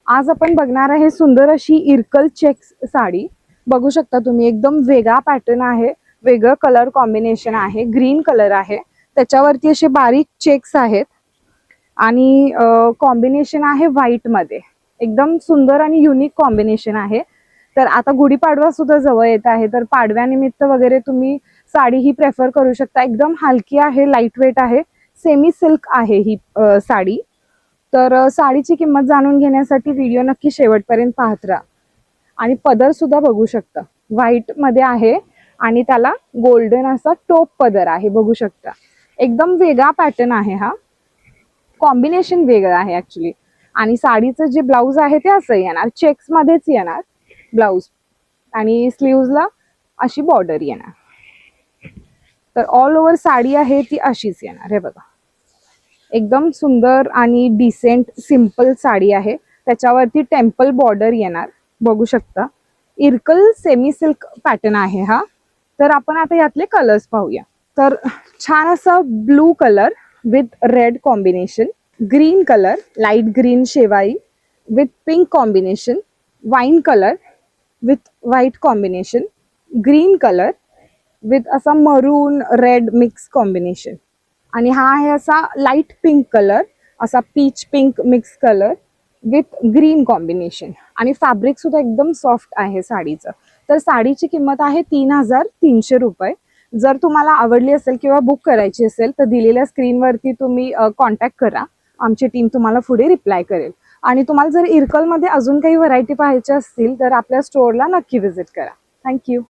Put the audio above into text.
आज आपण बघणार आहे सुंदर अशी इरकल चेक्स साडी। बघू शकता तुम्ही, एकदम वेगळा पॅटर्न आहे, वेगळं कलर कॉम्बिनेशन आहे, ग्रीन कलर आहे, त्याच्यावरती असे बारीक चेक्स आहेत आणि कॉम्बिनेशन आहे व्हाईट मध्ये। एकदम सुंदर आणि युनिक कॉम्बिनेशन आहे। तर आता गुढीपाडवा सुद्धा जवळ येत आहे, तर पाडव्यानिमित्त वगैरे तुम्ही साडी ही प्रेफर करू शकता। एकदम हलकी आहे, लाईट वेट आहे, सेमी सिल्क आहे ही साडी। तर साडीची किंमत जाणून घेण्यासाठी व्हिडिओ नक्की शेवटपर्यंत पाहत राहा। आणि पदर सुद्धा बघू शकता, व्हाईट मध्ये आहे आणि त्याला गोल्डन असा टोप पदर आहे, बघू शकता। एकदम वेगळा पॅटर्न आहे, हा कॉम्बिनेशन वेगळं आहे ऍक्च्युली। आणि साडीचं जे ब्लाउज आहे ते असं येणार, चेक्स मध्येच येणार ब्लाउज आणि स्लीव्हजला अशी बॉर्डर येणार। तर ऑल ओव्हर साडी आहे ती अशीच येणार, हे बघा। एकदम सुंदर आणि डिसेंट सिंपल साडी आहे, त्याच्यावरती टेम्पल बॉर्डर येणार, बघू शकता। इरकल सेमी सिल्क पॅटर्न आहे हा। तर आपण आता यातले कलर्स पाहूया। तर छान असा blue colour with red combination, green colour light green शेवाई with pink combination, wine colour with white combination, green colour with असा मरून रेड मिक्स कॉम्बिनेशन, आणि हा आहे असा लाईट पिंक कलर, असा peach pink mix colour with green combination. आणि fabric सुद्धा एकदम सॉफ्ट आहे साडीचं। तर साडीची किंमत आहे 3300 रुपये। जर तुम्हाला आवडली असेल किंवा बुक करायची असेल तर दिलेल्या स्क्रीनवरती तुम्ही कॉन्टॅक्ट करा, आमची टीम तुम्हाला पुढे रिप्लाय करेल। आणि तुम्हाला जर इरकलमध्ये अजून काही व्हरायटी पाहायच्या असतील तर आपल्या स्टोअरला नक्की व्हिजिट करा। थँक्यू।